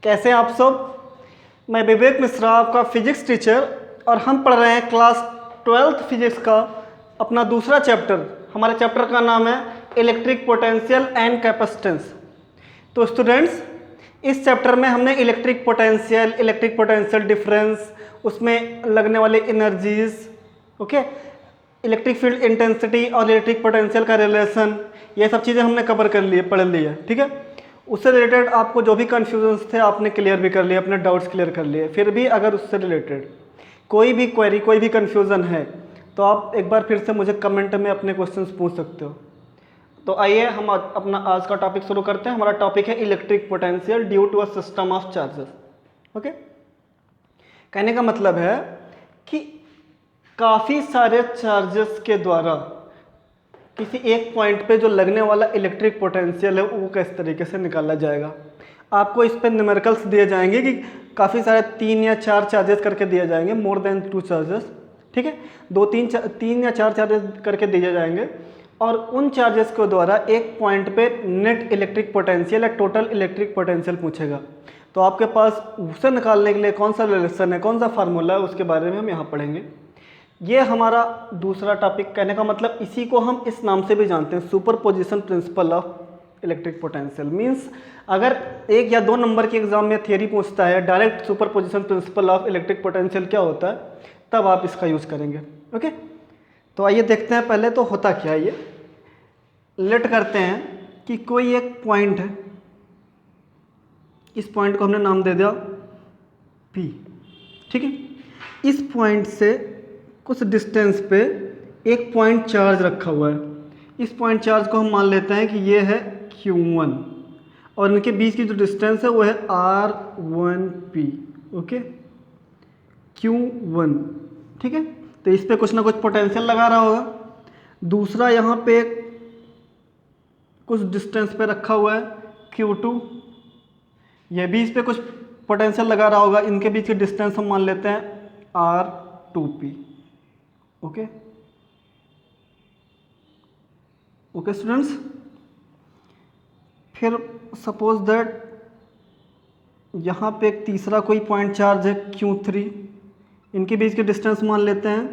कैसे हैं आप सब। मैं विवेक मिश्रा, आपका फिजिक्स टीचर, और हम पढ़ रहे हैं क्लास 12th फिजिक्स का अपना दूसरा चैप्टर। हमारे चैप्टर का नाम है इलेक्ट्रिक पोटेंशियल एंड कैपेसिटेंस। तो स्टूडेंट्स, इस चैप्टर में हमने इलेक्ट्रिक पोटेंशियल डिफरेंस, उसमें लगने वाले energies, okay, electric field intensity और इलेक्ट्रिक पोटेंशियल का रिलेशन, ये सब चीज़ें हमने कवर कर लिए, पढ़ ली है। ठीक है, उससे रिलेटेड आपको जो भी कन्फ्यूजन्स थे आपने क्लियर भी कर लिए, अपने डाउट्स क्लियर कर लिए। फिर भी अगर उससे रिलेटेड कोई भी क्वेरी, कोई भी कन्फ्यूज़न है तो आप एक बार फिर से मुझे कमेंट में अपने क्वेश्चंस पूछ सकते हो। तो आइए हम अपना आज का टॉपिक शुरू करते हैं। हमारा टॉपिक है electric potential due to a system of charges. Okay, कहने का मतलब है कि काफ़ी सारे चार्जेस के द्वारा किसी एक पॉइंट पे जो लगने वाला इलेक्ट्रिक पोटेंशियल है वो किस तरीके से निकाला जाएगा। आपको इस पे न्यूमेरिकल्स दिए जाएंगे कि काफ़ी सारे 3 या 4 चार्जेस करके दिए जाएंगे, मोर देन 2 चार्जेस। ठीक है, 3 या 4 चार्जेस करके दिए जाएंगे और उन चार्जेस के द्वारा एक पॉइंट पे नेट इलेक्ट्रिक पोटेंशियल या टोटल इलेक्ट्रिक पोटेंशियल पूछेगा। तो आपके पास उसे निकालने के लिए कौन सा रिलेशन है, कौन सा फार्मूला है, उसके बारे में हम यहाँ पढ़ेंगे। ये हमारा दूसरा टॉपिक। कहने का मतलब इसी को हम इस नाम से भी जानते हैं, superposition principle of electric potential. Means अगर 1 या 2 नंबर के एग्जाम में थियरी पूछता है direct superposition principle of electric potential क्या होता है, तब आप इसका यूज़ करेंगे। ओके, तो आइए देखते हैं पहले तो होता क्या है ये। लेट करते हैं कि कोई एक पॉइंट है, इस पॉइंट को हमने नाम दे दिया P। ठीक है, इस पॉइंट से कुछ डिस्टेंस पे एक पॉइंट चार्ज रखा हुआ है। इस पॉइंट चार्ज को हम मान लेते हैं कि ये है Q1 और इनके बीच की जो डिस्टेंस है वो है R1P। Okay, Q1। ठीक है, तो इस पे कुछ ना कुछ पोटेंशियल लगा रहा होगा। दूसरा यहाँ पे कुछ डिस्टेंस पे रखा हुआ है Q2, ये भी इस पे कुछ पोटेंशियल लगा रहा होगा। इनके बीच की डिस्टेंस हम मान लेते हैं R2P। ओके ओके स्टूडेंट्स, फिर सपोज दैट यहाँ पे एक तीसरा कोई पॉइंट चार्ज है Q3, इनके बीच के डिस्टेंस मान लेते हैं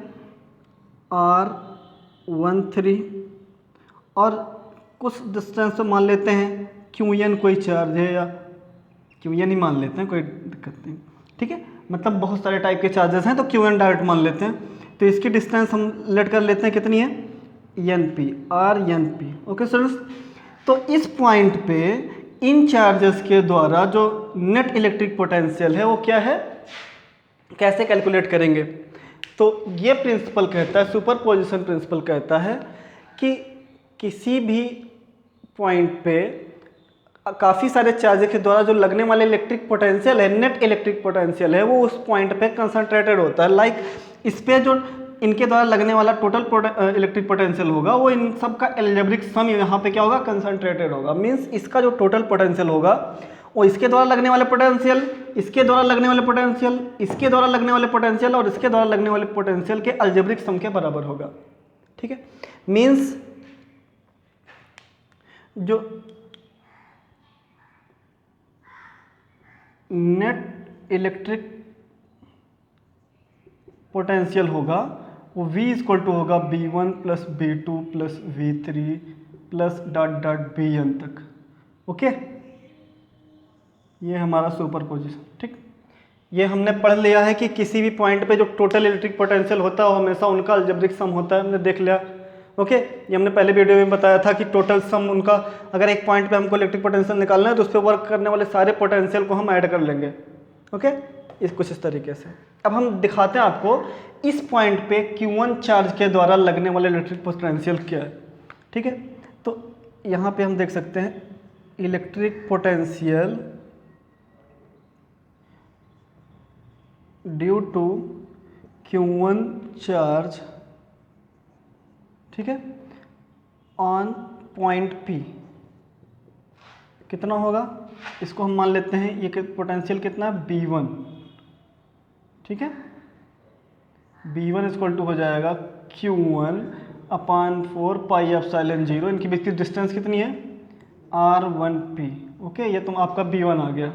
R13 और कुछ डिस्टेंस पे मान लेते हैं Qn कोई चार्ज है, या Qn ही मान लेते हैं, कोई दिक्कत नहीं। ठीक है, मतलब बहुत सारे टाइप के चार्जेस हैं तो Qn डायरेक्ट मान लेते हैं। तो इसकी डिस्टेंस हम लेट कर लेते हैं, कितनी है, Np, Rnp। ओके स्टूडेंट्स, तो इस पॉइंट पे इन चार्जेस के द्वारा जो नेट इलेक्ट्रिक पोटेंशियल है वो क्या है, कैसे कैलकुलेट करेंगे। तो ये प्रिंसिपल कहता है, सुपरपोजिशन प्रिंसिपल कहता है कि किसी भी पॉइंट पे काफ़ी सारे चार्जेस के द्वारा जो लगने वाले इलेक्ट्रिक पोटेंशियल है, नेट इलेक्ट्रिक पोटेंशियल है, वो उस पॉइंट पे कंसंट्रेटेड होता है। लाइक इस पे जो इनके द्वारा लगने वाला टोटल इलेक्ट्रिक पोटेंशियल होगा वो इन सब का एल्जेब्रिक सम यहाँ पे क्या होगा, कंसंट्रेटेड होगा। मींस इसका जो टोटल पोटेंशियल होगा वो इसके द्वारा लगने वाले पोटेंशियल, इसके द्वारा लगने वाले पोटेंशियल, इसके द्वारा लगने वाले पोटेंशियल और इसके द्वारा लगने वाले पोटेंशियल के एल्जेब्रिक सम के बराबर होगा। ठीक है, मींस जो नेट इलेक्ट्रिक पोटेंशियल होगा वो V इक्वल टू होगा B1 plus B2 plus V3 plus dot dot Bn तक। ओके, ये हमारा सुपरपोजिशन। ठीक, ये हमने पढ़ लिया है कि किसी भी पॉइंट पे जो टोटल इलेक्ट्रिक पोटेंशियल होता है वो हमेशा उनका अलजेब्रिक सम होता है, हमने देख लिया। ओके, ये हमने पहले वीडियो में बताया था कि टोटल सम उनका, अगर एक पॉइंट पे हमको इलेक्ट्रिक पोटेंशियल निकालना है तो उस पर वर्क करने वाले सारे पोटेंशियल को हम ऐड कर लेंगे। ओके, कुछ इस तरीके से। अब हम दिखाते हैं आपको इस पॉइंट पे Q1 चार्ज के द्वारा लगने वाले इलेक्ट्रिक पोटेंशियल क्या है। ठीक है, तो यहाँ पे हम देख सकते हैं electric potential due to Q1 charge, ठीक है, ऑन पॉइंट P कितना होगा, इसको हम मान लेते हैं ये पोटेंशियल कितना है, B1। ठीक है, B1 इक्वल टू हो जाएगा Q1 अपान 4 पाई एप्सिलॉन 0। इनकी बीच की डिस्टेंस कितनी है, R1P। ओके, ये तुम आपका B1 आ गया।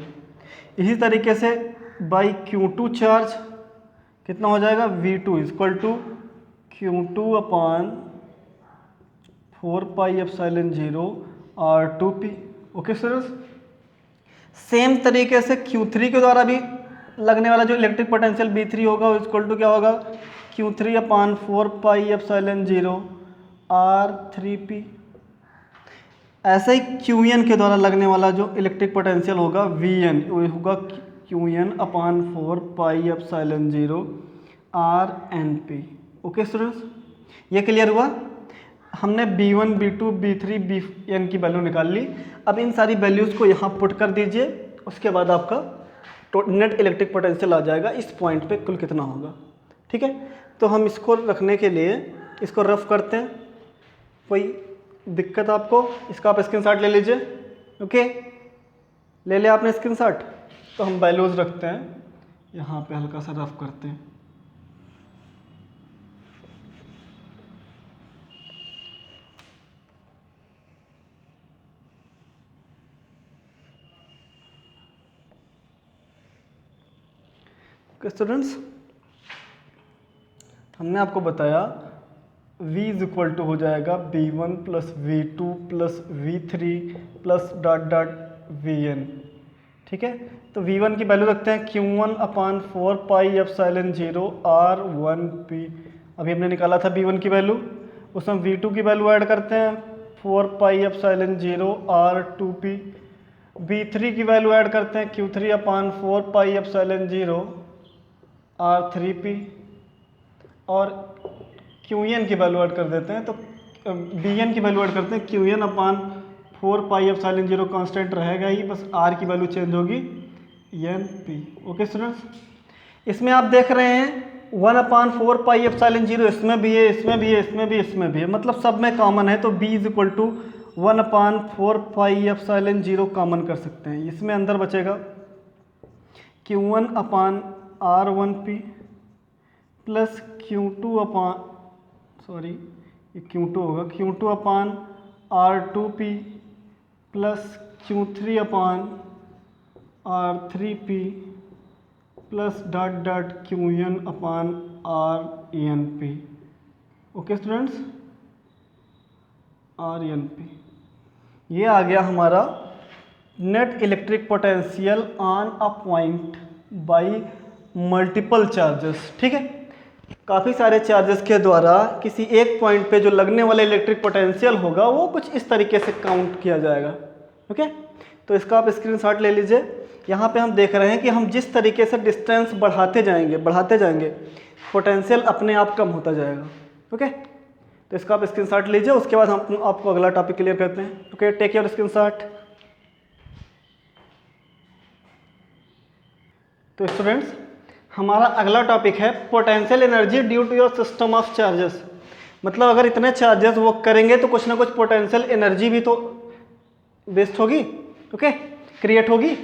इसी तरीके से बाई Q2 चार्ज कितना हो जाएगा, V2 equal to Q2 upon 4πε0 R2P। Okay students, same तरीके से Q3 के द्वारा भी लगने वाला जो इलेक्ट्रिक पोटेंशियल V3 होगा वो इक्वल टू क्या होगा, Q3 अपान 4πε0 R3P। ऐसे ही Qn के द्वारा लगने वाला जो इलेक्ट्रिक पोटेंशियल होगा Vn वो होगा Qn अपान 4πε0 RnP। ओके स्टूडेंट्स, ये क्लियर हुआ। हमने B1, B2, B3, Bn की वैल्यू निकाल ली। अब इन सारी वैल्यूज़ को यहाँ पुट कर दीजिए, उसके बाद आपका नेट इलेक्ट्रिक पोटेंशियल आ जाएगा इस पॉइंट पे कुल कितना होगा। ठीक है, तो हम इसको रखने के लिए इसको रफ करते हैं। कोई दिक्कत आपको, इसका आप स्क्रीनशॉट ले लीजिए। ओके, ले लिया आपने स्क्रीनशॉट, तो हम वैल्यूज़ रखते हैं यहाँ पे, हल्का सा रफ करते हैं। स्टूडेंट्स, हमने आपको बताया V इज इक्वल टू हो जाएगा V1 plus V2 plus V3 plus dot dot Vn। ठीक है, तो V1 की वैल्यू रखते हैं Q1 अपान 4πε0 R1P। अभी हमने निकाला था V1 की वैल्यू, उसमें V2 की वैल्यू ऐड करते हैं 4πε0 R2P। V3 की वैल्यू ऐड करते हैं Q3 अपान 4πε0 R3P। और Qn की वैल्यू ऐड कर देते हैं, तो Bn की वैल्यू ऐड करते हैं Qn अपान 4πε0 कांस्टेंट रहेगा ही, बस R की वैल्यू चेंज होगी Np। ओके स्टूडेंट्स, इसमें आप देख रहे हैं 1 अपान 4πε0 इसमें भी है, इसमें भी है, इसमें भी, इसमें भी है, मतलब सब में कॉमन है। तो B is equal to 1 upon 4πε0 common कर सकते हैं। इसमें अंदर बचेगा Q1 अपान R1P प्लस Q2 अपान, सॉरी ये Q2 होगा, Q2 अपान R2P प्लस Q3 अपान R3P plus dot dot Qn अपान RnP। ओके स्टूडेंट्स, RnP ये आ गया हमारा net electric potential on a point by multiple charges. ठीक है, काफ़ी सारे चार्जेस के द्वारा किसी एक पॉइंट पे जो लगने वाला इलेक्ट्रिक पोटेंशियल होगा वो कुछ इस तरीके से काउंट किया जाएगा। ओके, तो इसका आप स्क्रीनशॉट ले लीजिए। यहाँ पे हम देख रहे हैं कि हम जिस तरीके से डिस्टेंस बढ़ाते जाएंगे पोटेंशियल अपने आप कम होता जाएगा। ओके, तो इसका आप स्क्रीनशॉट लीजिए, उसके बाद हम आपको अगला टॉपिक क्लियर करते हैं। Okay, take your screenshot. तो स्टूडेंट्स, हमारा अगला टॉपिक है potential energy due to your system of charges. मतलब अगर इतने चार्जेस वर्क करेंगे तो कुछ ना कुछ पोटेंशियल एनर्जी भी तो वेस्ट होगी, ओके, क्रिएट होगी।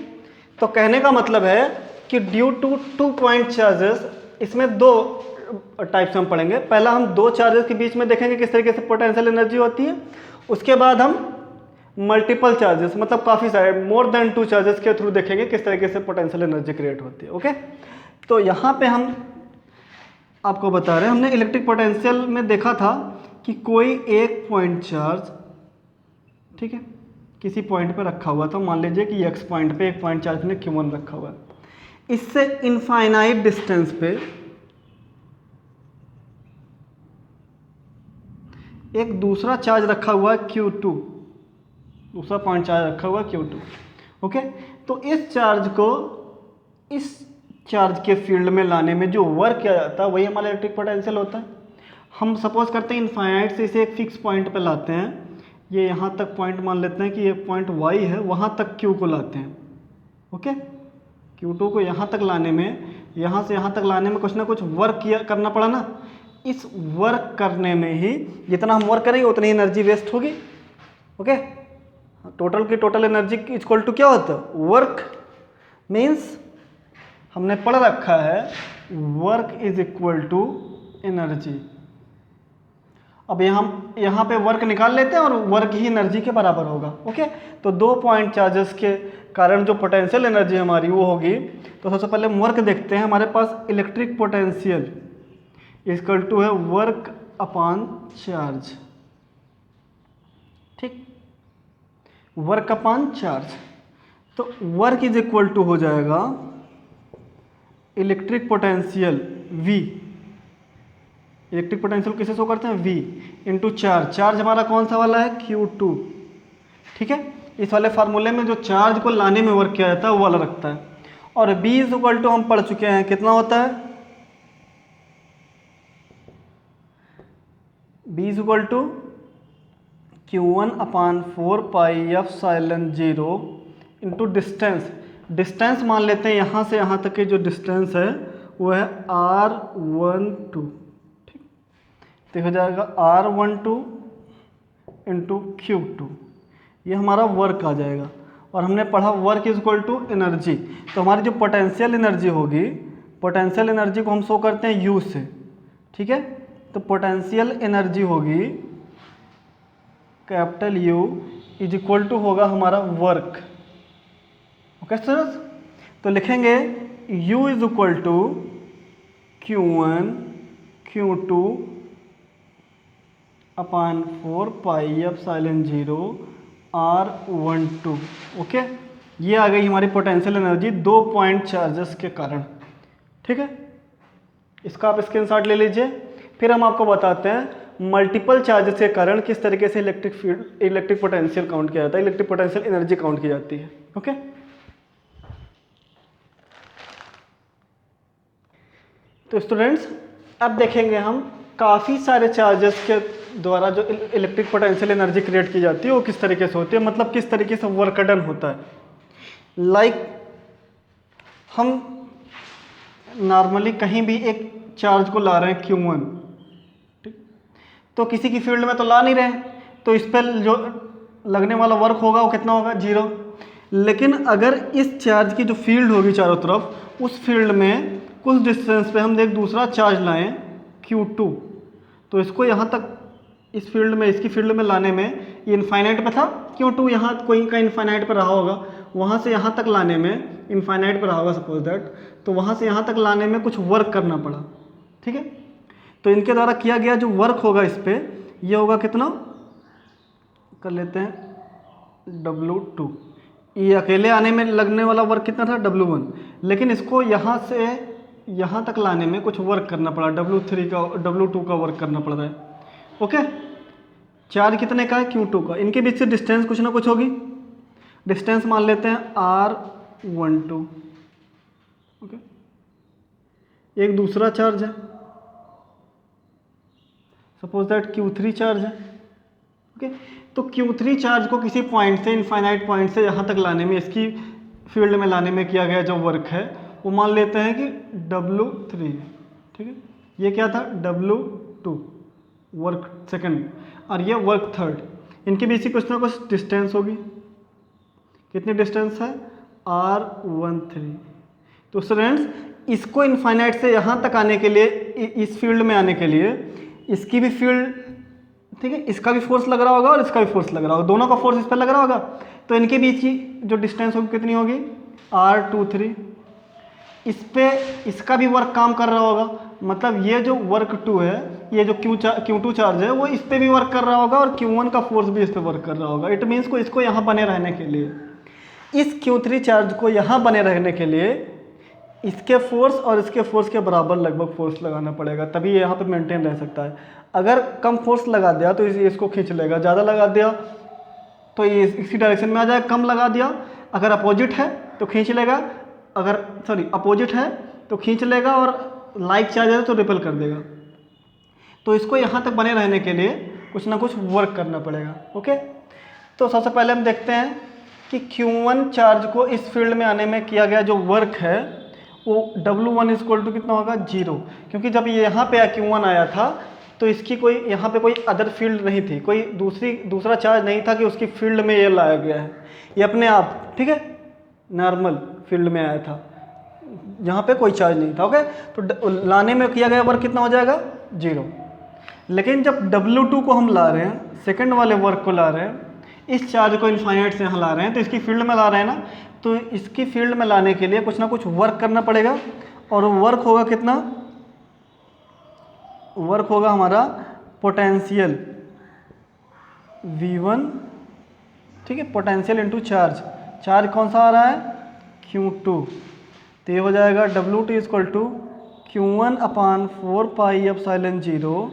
तो कहने का मतलब है कि ड्यू टू 2 पॉइंट चार्जेस, इसमें 2 टाइप्स हम पढ़ेंगे। पहला हम 2 चार्जेस के बीच में देखेंगे किस तरीके से पोटेंशियल एनर्जी होती है, उसके बाद हम मल्टीपल चार्जेस मतलब काफ़ी सारे मोर देन 2 चार्जेस के थ्रू देखेंगे किस तरीके से पोटेंशियल एनर्जी क्रिएट होती है। ओके, तो यहाँ पे हम आपको बता रहे हैं, हमने इलेक्ट्रिक पोटेंशियल में देखा था कि कोई एक पॉइंट चार्ज, ठीक है, किसी पॉइंट पे रखा हुआ था। मान लीजिए कि x पॉइंट पे एक पॉइंट चार्ज ने Q1 रखा हुआ है। इससे इनफाइनाइट डिस्टेंस पे एक दूसरा चार्ज रखा हुआ है Q2, दूसरा पॉइंट चार्ज रखा हुआ है Q2। ओके, तो इस चार्ज को इस चार्ज के फील्ड में लाने में जो वर्क किया जाता है वही हमारा इलेक्ट्रिक पोटेंशियल होता है। हम सपोज करते हैं इनफाइनाइट से इसे एक फिक्स पॉइंट पे लाते हैं, ये यहाँ तक पॉइंट मान लेते हैं कि ये पॉइंट y है, वहाँ तक Q को लाते हैं। ओके, Q2 को यहाँ तक लाने में, यहाँ से यहाँ तक लाने में कुछ ना कुछ वर्क करना पड़ा ना। इस वर्क करने में ही जितना हम वर्क करेंगे उतनी एनर्जी वेस्ट होगी। ओके, टोटल की टोटल एनर्जी इक्वल टू क्या होता है, वर्क। मीन्स हमने पढ़ रखा है work is equal to energy. अब यहाँ पे वर्क निकाल लेते हैं और वर्क ही एनर्जी के बराबर होगा। ओके, तो 2 पॉइंट चार्जेस के कारण जो पोटेंशियल एनर्जी हमारी वो होगी, तो सबसे पहले हम वर्क देखते हैं। हमारे पास इलेक्ट्रिक पोटेंशियल इक्वल टू है वर्क अपॉन चार्ज। ठीक, वर्क अपॉन चार्ज, तो वर्क इज इक्वल टू हो जाएगा electric potential V। Electric potential किसे शो करते हैं? V into charge. चार्ज हमारा कौन सा वाला है? Q2। ठीक है, इस वाले फार्मूले में जो चार्ज को लाने में वर्क किया जाता है वो वाला रखता है। और B इज इक्वल टू हम पढ़ चुके हैं कितना होता है? B is equal to Q1 upon 4 pi epsilon 0 into distance. Distance मान लेते हैं यहाँ से यहाँ तक की जो डिस्टेंस है वो है R12। ठीक, तो हो जाएगा R12 इंटू Q2, ये हमारा वर्क आ जाएगा। और हमने पढ़ा work is equal to energy, तो हमारी जो पोटेंशियल एनर्जी होगी, पोटेंशियल एनर्जी को हम शो करते हैं U से। ठीक है, तो पोटेंशियल एनर्जी होगी capital U is equal to होगा हमारा वर्क। ओके स्टूडेंट्स, तो लिखेंगे U is equal to Q1 Q2 upon 4 pi epsilon 0 R12। ओके, ये आ गई हमारी पोटेंशियल एनर्जी 2 पॉइंट चार्जेस के कारण। ठीक है, इसका आप स्क्रीनशॉट ले लीजिए। फिर हम आपको बताते हैं मल्टीपल चार्जेस के कारण किस तरीके से electric field, electric potential count किया जाता है, इलेक्ट्रिक पोटेंशियल एनर्जी काउंट की जाती है। ओके, तो स्टूडेंट्स अब देखेंगे हम काफ़ी सारे चार्जेस के द्वारा जो इलेक्ट्रिक पोटेंशियल एनर्जी क्रिएट की जाती है वो किस तरीके से होती है, मतलब किस तरीके से वर्क डन होता है। लाइक हम नॉर्मली कहीं भी एक चार्ज को ला रहे हैं Q1, ठीक, तो किसी की फील्ड में तो ला नहीं रहे, तो इस पर जो लगने वाला वर्क होगा वो कितना होगा? 0। लेकिन अगर इस चार्ज की जो फील्ड होगी चारों तरफ, उस फील्ड में कुछ डिस्टेंस पे हम एक दूसरा चार्ज लाएं Q2, तो इसको यहाँ तक इस फील्ड में, इसकी फील्ड में लाने में ये इनफाइनाइट पे था, Q2 यहाँ कोई का इनफाइनाइट पे रहा होगा, वहाँ से यहाँ तक लाने में इनफाइनाइट पे रहा होगा सपोज दैट, तो वहाँ से यहाँ तक लाने में कुछ वर्क करना पड़ा। ठीक है, तो इनके द्वारा किया गया जो वर्क होगा इस पर, ये होगा कितना, कर लेते हैं W2। ये अकेले आने में लगने वाला वर्क कितना था? W1। लेकिन इसको यहाँ से यहाँ तक लाने में कुछ वर्क करना पड़ा, W2 का वर्क करना पड़ रहा है। ओके, चार्ज कितने का है? Q2 का। इनके बीच से डिस्टेंस कुछ ना कुछ होगी, डिस्टेंस मान लेते हैं R12। ओके, एक दूसरा चार्ज है, सपोज दैट Q3 चार्ज है। ओके, तो Q3 चार्ज को किसी पॉइंट से, इनफाइनाइट पॉइंट से यहाँ तक लाने में, इसकी फील्ड में लाने में किया गया जो वर्क है वो मान लेते हैं कि W3। ठीक है, ये क्या था? W2 वर्क सेकंड, और ये वर्क थर्ड। इनके बीच कुछ ना कुछ डिस्टेंस होगी। कितनी डिस्टेंस है? R13। तो स्टूडेंट्स इसको इनफाइनाइट से यहाँ तक आने के लिए, इस फील्ड में आने के लिए इसकी भी फील्ड, ठीक है, इसका भी फोर्स लग रहा होगा और इसका भी फोर्स लग रहा होगा, दोनों का फोर्स इस पर लग रहा होगा। तो इनके बीच की जो डिस्टेंस होगी कितनी होगी? R23। इस पे इसका भी वर्क काम कर रहा होगा, मतलब ये जो वर्क 2 है, ये जो Q2 चार्ज है वो इस पे भी वर्क कर रहा होगा और Q1 का फोर्स भी इस पे वर्क कर रहा होगा। इट मीन्स को इसको यहाँ बने रहने के लिए, इस Q3 चार्ज को यहाँ बने रहने के लिए इसके फोर्स और इसके फोर्स के बराबर लगभग फोर्स लगाना पड़ेगा, तभी ये यहाँ पे मेंटेन रह सकता है। अगर कम फोर्स लगा दिया तो ये इसको खींच लेगा, ज़्यादा लगा दिया तो ये इसी डायरेक्शन में आ जाएगा। कम लगा दिया, अगर अपोजिट है तो खींच लेगा, अगर अपोजिट है तो खींच लेगा, और लाइक चार्ज है तो रिपेल कर देगा। तो इसको यहाँ तक बने रहने के लिए कुछ ना कुछ वर्क करना पड़ेगा। ओके, तो सबसे पहले हम देखते हैं कि Q1 चार्ज को इस फील्ड में आने में किया गया जो वर्क है वो W1 इक्वल टू कितना होगा? 0, क्योंकि जब ये यहाँ पे Q1 आया था तो इसकी कोई यहाँ पे कोई अदर फील्ड नहीं थी, कोई दूसरा चार्ज नहीं था कि उसकी फील्ड में ये लाया गया है, ये अपने आप, ठीक है, नॉर्मल फील्ड में आया था, यहाँ पे कोई चार्ज नहीं था। ओके, तो लाने में किया गया वर्क कितना हो जाएगा? 0। लेकिन जब W2 को हम ला रहे हैं, सेकंड वाले वर्क को ला रहे हैं, इस चार्ज को इन्फाइनाइट से यहाँ ला रहे हैं, तो इसकी फील्ड में ला रहे हैं ना, तो इसकी फील्ड में लाने के लिए कुछ ना कुछ वर्क करना पड़ेगा, और वर्क होगा कितना, वर्क होगा हमारा पोटेंशियल V1, ठीक है, पोटेंशियल इनटू चार्ज, चार्ज कौन सा आ रहा है Q2, तो ये हो जाएगा W2 equal to Q1 upon 4πε0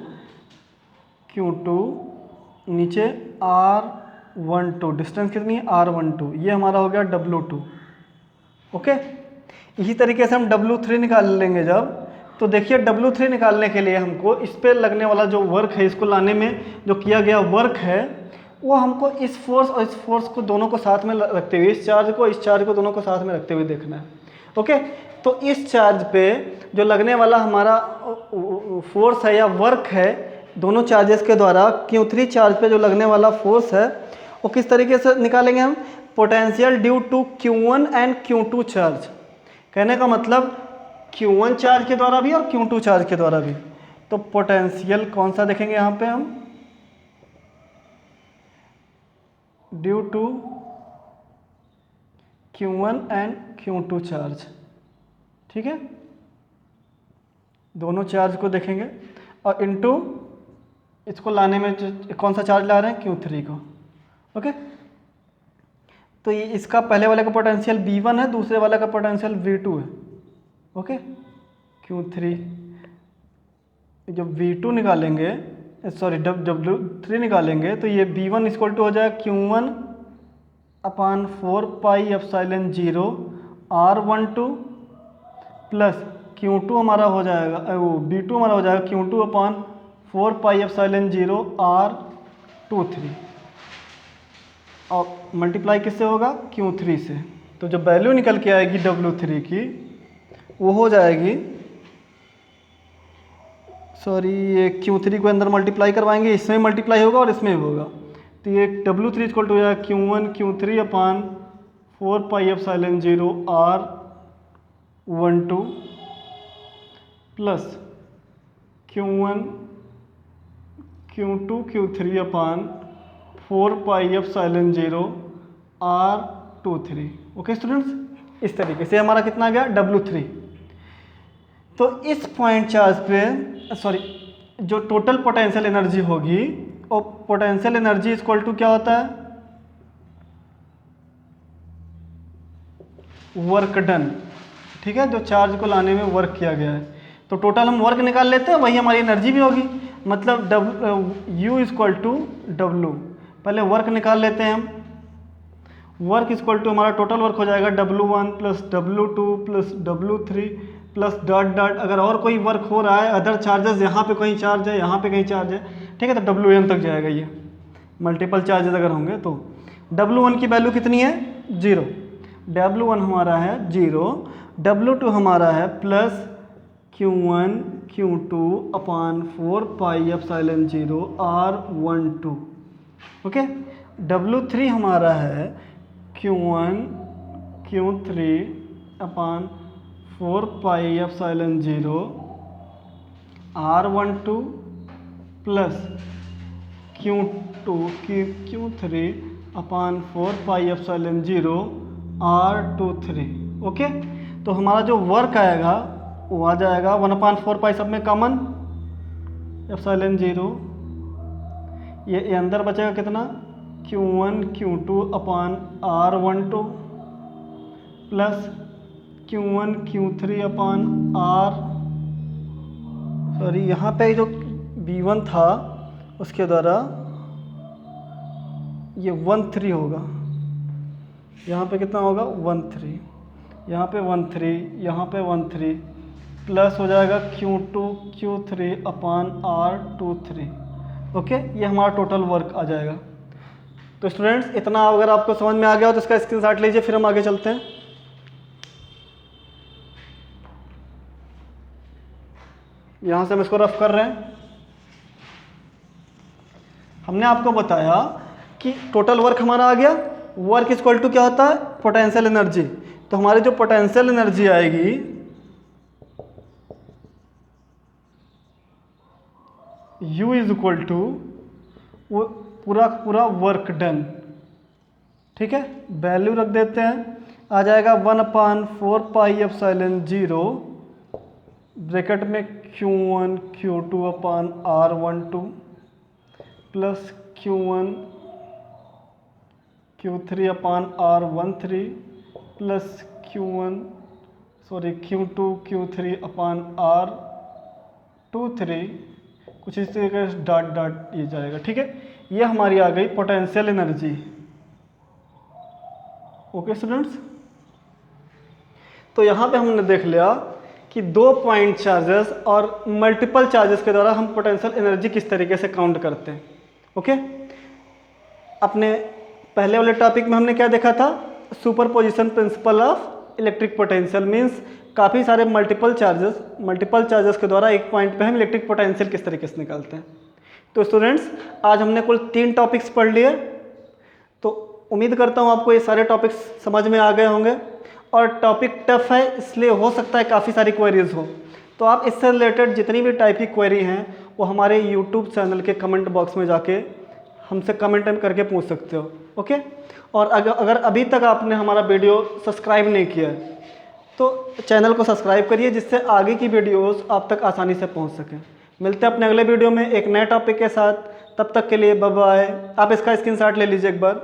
Q2 नीचे R12, डिस्टेंस कितनी है R12, ये हमारा हो गया W2। ओके, इसी तरीके से हम W3 निकाल लेंगे जब, तो देखिए W3 निकालने के लिए हमको इस पे लगने वाला जो वर्क है, इसको लाने में जो किया गया वर्क है, वो हमको इस फोर्स और इस फोर्स को दोनों को साथ में रखते हुए, इस चार्ज को दोनों को साथ में रखते हुए देखना है। ओके, तो इस चार्ज पे जो लगने वाला हमारा फोर्स है या वर्क है दोनों चार्जेस के द्वारा, Q3 चार्ज पे जो लगने वाला फोर्स है वो किस तरीके से निकालेंगे हम, potential due to Q1 and Q2 charge. कहने का मतलब Q1 चार्ज के द्वारा भी और Q2 चार्ज के द्वारा भी। तो पोटेंशियल कौन सा देखेंगे यहाँ पे हम, due to Q1 and Q2 charge, ठीक है, दोनों चार्ज को देखेंगे, और इनटू इसको लाने में कौन सा चार्ज ला रहे हैं, Q3 को। ओके, तो ये इसका पहले वाले का पोटेंशियल V1 है, दूसरे वाले का पोटेंशियल V2 है। ओके, Q3 जब V2 निकालेंगे, सॉरी W3 निकालेंगे, तो ये V1 इक्वल टू हो जाएगा Q1 अपान 4πε0 R12 प्लस Q2 हमारा हो जाएगा, वो V2 हमारा हो जाएगा Q2 अपान 4πε0 R23, और मल्टीप्लाई किससे होगा, Q3 से। तो जब वैल्यू निकल के आएगी W3 की, वो हो जाएगी, सॉरी ये Q3 को अंदर मल्टीप्लाई करवाएंगे, इसमें मल्टीप्लाई होगा और इसमें भी होगा, तो ये W3 इक्वल टू हो जाएगा Q1 Q3 अपान 4πε0 R12 plus Q1 Q2 Q3 अपान 4πε0 R23। ओके स्टूडेंट्स, इस तरीके से हमारा कितना आ गया W3। तो इस पॉइंट चार्ज पे, सॉरी, जो टोटल पोटेंशियल एनर्जी होगी, और पोटेंशियल एनर्जी इक्वल टू क्या होता है, वर्क डन, ठीक है, जो चार्ज को लाने में वर्क किया गया है। तो टोटल हम वर्क निकाल लेते हैं, वही हमारी एनर्जी भी होगी, मतलब U इक्वल टू W। पहले वर्क निकाल लेते हैं हम, वर्क इक्वल टू हमारा टोटल वर्क हो जाएगा W1 plus W2 plus W3 plus dot dot, अगर और कोई वर्क हो रहा है, अदर चार्जेस, यहाँ पे कहीं चार्ज है, यहाँ पे कहीं चार्ज है, ठीक है, तो WN तक जाएगा, ये मल्टीपल चार्जेस अगर होंगे तो। W1 की वैल्यू कितनी है 0, W1 हमारा है 0, W2 हमारा है plus Q1 Q2 upon 4πε0 R12। Okay, W3 हमारा है Q1 Q3 अपान 4πε0 R12 प्लस Q3 अपान 4πε0 R23। ओके, तो हमारा जो वर्क आएगा वो आ जाएगा 1/4 सब में कॉमन ε0, ये अंदर बचेगा कितना, Q1 Q2 अपान R12 प्लस Q1 Q3 अपान सॉरी यहाँ पे जो V1 था उसके द्वारा ये 13 होगा, यहाँ पे कितना होगा 13, यहाँ पे 13, यहाँ पे 13 प्लस हो जाएगा Q2 Q3 अपान R23। ओके, ये हमारा टोटल वर्क आ जाएगा। तो स्टूडेंट्स, इतना अगर आपको समझ में आ गया हो तो इसका स्क्रीनशॉट लीजिए, फिर हम आगे चलते हैं। यहाँ से हम इसको रफ कर रहे हैं। हमने आपको बताया कि टोटल वर्क हमारा आ गया, वर्क इक्वल टू क्या होता है, पोटेंशियल एनर्जी। तो हमारी जो पोटेंशियल एनर्जी आएगी U इज इक्वल टू वो पूरा पूरा वर्क डन, ठीक है। वैल्यू रख देते हैं, आ जाएगा 1/4πε0 ब्रैकेट में Q1 Q2 अपान R12 प्लस Q1 Q3 अपान R13 प्लस Q2 Q3 अपान R23, कुछ इस तरीके से डॉट डॉट ये जाएगा, ठीक है। ये हमारी आ गई पोटेंशियल एनर्जी। ओके स्टूडेंट्स, तो यहाँ पे हमने देख लिया कि 2 पॉइंट चार्जेस और मल्टीपल चार्जेस के द्वारा हम पोटेंशियल एनर्जी किस तरीके से काउंट करते हैं। ओके, अपने पहले वाले टॉपिक में हमने क्या देखा था, superposition principle of electric potential means काफ़ी सारे मल्टीपल चार्जेस के द्वारा एक पॉइंट पे हम इलेक्ट्रिक पोटेंशियल किस तरीके से निकालते हैं। तो स्टूडेंट्स, आज हमने कुल 3 टॉपिक्स पढ़ लिए, तो उम्मीद करता हूँ आपको ये सारे टॉपिक्स समझ में आ गए होंगे। और टॉपिक टफ है, इसलिए हो सकता है काफ़ी सारी क्वेरीज हो, तो आप इससे रिलेटेड जितनी भी टाइप की क्वेरी हैं वो हमारे यूट्यूब चैनल के कमेंट बॉक्स में जाके हमसे कमेंट करके पूछ सकते हो। ओके, और अगर अभी तक आपने हमारा वीडियो सब्सक्राइब नहीं किया है तो चैनल को सब्सक्राइब करिए, जिससे आगे की वीडियोस आप तक आसानी से पहुंच सकें। मिलते हैं अपने अगले वीडियो में एक नए टॉपिक के साथ, तब तक के लिए बाय बाय। आप इसका स्क्रीनशॉट ले लीजिए एक बार।